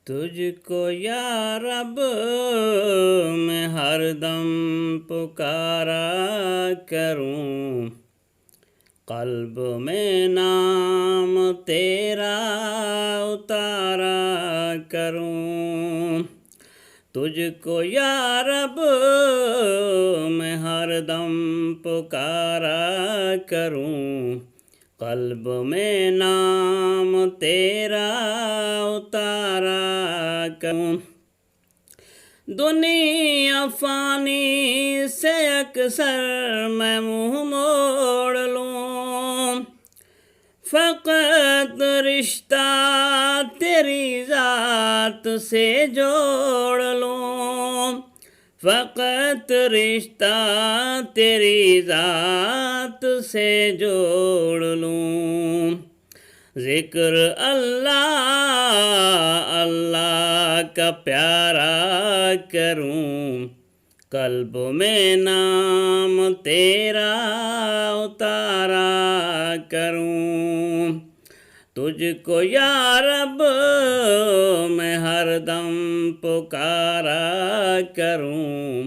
تجھ کو یا رب میں ہر دم پکارا کروں، قلب میں نام تیرا اتارا کروں۔ تجھ کو یا رب میں ہر دم پکارا کروں، قلب میں نام تیرا اتارا کروں۔ دنیا فانی سے اکثر میں منہ موڑ لوں، فقط رشتہ تیری ذات سے جوڑ لوں، فقط رشتہ تیری ذات سے جوڑ لوں۔ ذکر اللہ اللہ کا پیارا کروں، قلب میں نام تیرا اتارا کروں۔ تجھ کو یا رب میں ہر دم پکارا کروں،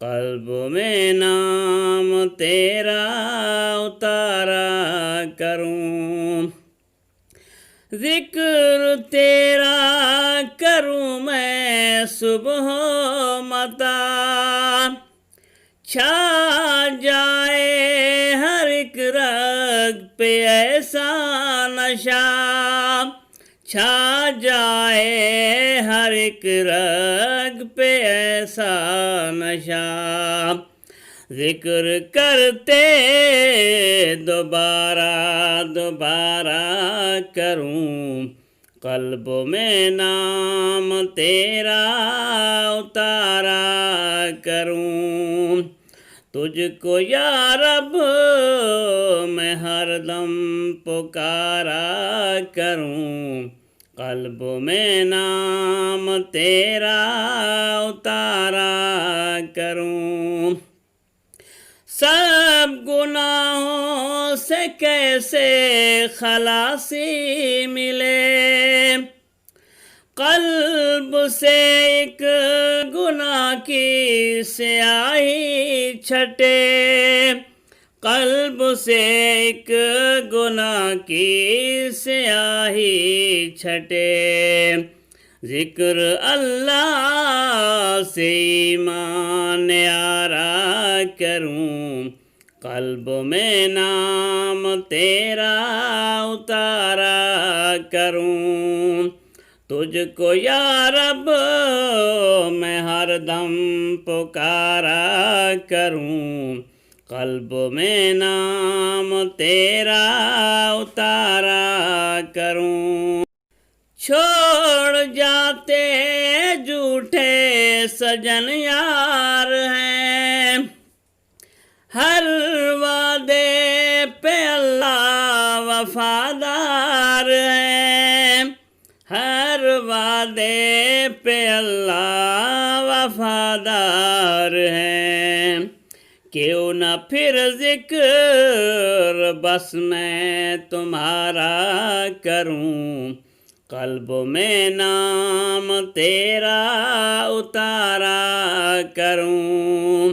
قلب میں نام تیرا اتارا کروں۔ ذکر تیرا کروں میں صبح و مساء، چھا جائے ہر ایک رگ پہ ایسا نشہ، چھا جائے ہر ایک رگ پہ ایسا نشہ۔ ذکر کرتے دوبارہ دوبارہ کروں، قلب میں نام تیرا اتارا کروں۔ تجھ کو یا رب میں ہر دم پکارا کروں، قلب میں نام تیرا اتارا کروں۔ سب گناہوں سے کیسے خلاصی ملے، قلب سے ایک گناہ کی سیاہی چھٹے، قلب سے ایک گناہ کی سیاہی چھٹے۔ ذکر اللہ سے ایمان آرا کروں، قلب میں نام تیرا اتارا کروں۔ تجھ کو یا رب میں ہر دم پکارا کروں، قلب میں نام تیرا اتارا کروں۔ چھوڑ جاتے جھوٹے سجن یار ہیں، ہر وعدے پہ اللہ وفادار ہیں، ہر وعدے پہ اللہ وفادار ہیں۔ کیوں نہ پھر ذکر بس میں تمہارا کروں، قلب میں نام تیرا اتارا کروں۔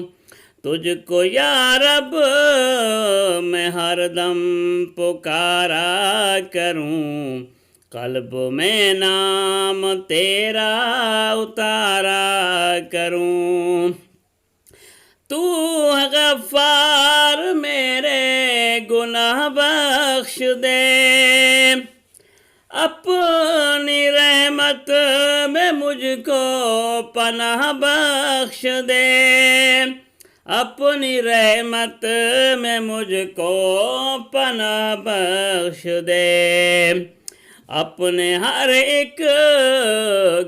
تجھ کو یا رب میں ہر دم پکارا کروں، قلب میں نام تیرا اتارا کروں۔ تو غفار میرے گناہ بخش دے، اپنی رحمت میں مجھ کو پناہ بخش دے، اپنی رحمت میں مجھ کو پناہ بخش دے۔ اپنے ہر ایک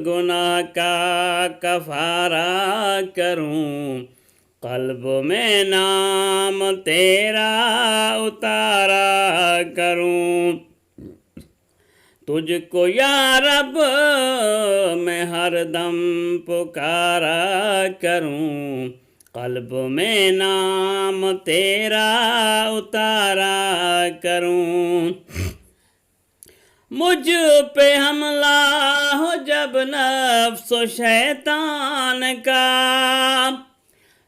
گناہ کا کفارہ کروں، قلب میں نام تیرا اتارا کروں۔ تجھ کو یا رب میں ہر دم پکارا کروں، قلب میں نام تیرا اتارا کروں۔ مجھ پہ حملہ ہو جب نفس و شیطان کا،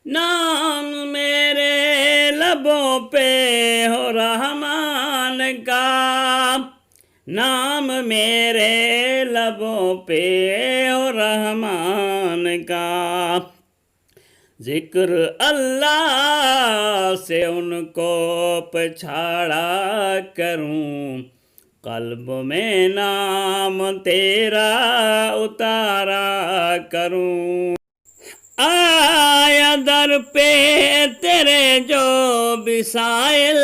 نام میرے لبوں پہ ہو رحمان کا، نام میرے لبوں پہ ہو رحمان کا، ذکر اللہ سے ان کو پچھاڑا کروں، قلب میں نام تیرا اتارا کروں۔ آیا در پہ تیرے جو بسائل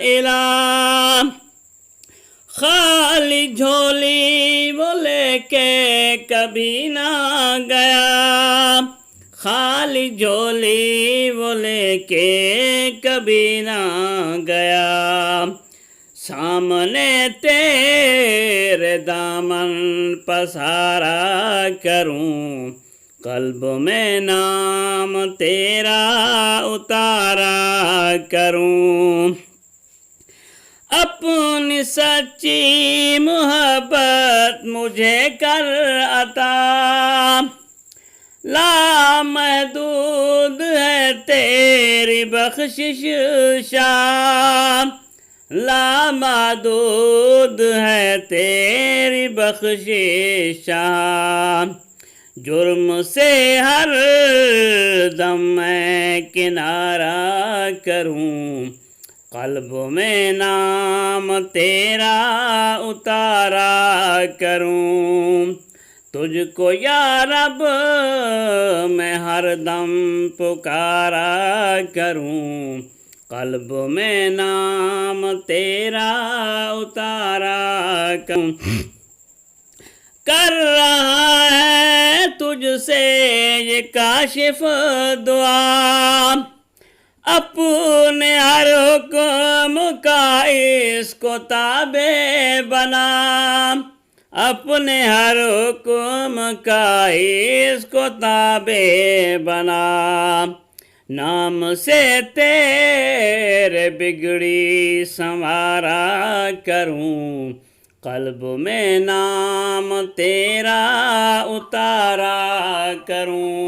الہ، خالی جھولی وہ لے کے کبھی نہ گیا، خالی جھولی وہ لے کے کبھی نہ گیا، سامنے تیرے دامن پسارا کروں، قلب میں نام تیرا اتارا کروں۔ اپنی سچی محبت مجھے کر عطا، لامحدود ہے تیری بخشش شاہ، لامحدود ہے تیری بخشش شاہ، جرم سے ہر دم میں کنارہ کروں، قلب میں نام تیرا اتارا کروں، تجھ کو یا رب میں ہر دم پکارا کروں، قلب میں نام تیرا اتارا کروں۔ کر رہا ہے تجھ سے یہ کاشف دعا، اپنے ہر حکم کا اس کو تابع بنا، اپنے ہر حکم کا اس کو تابع بنا، نام سے تیرے بگڑی سنوارا کروں، قلب میں نام تیرا اتارا کروں۔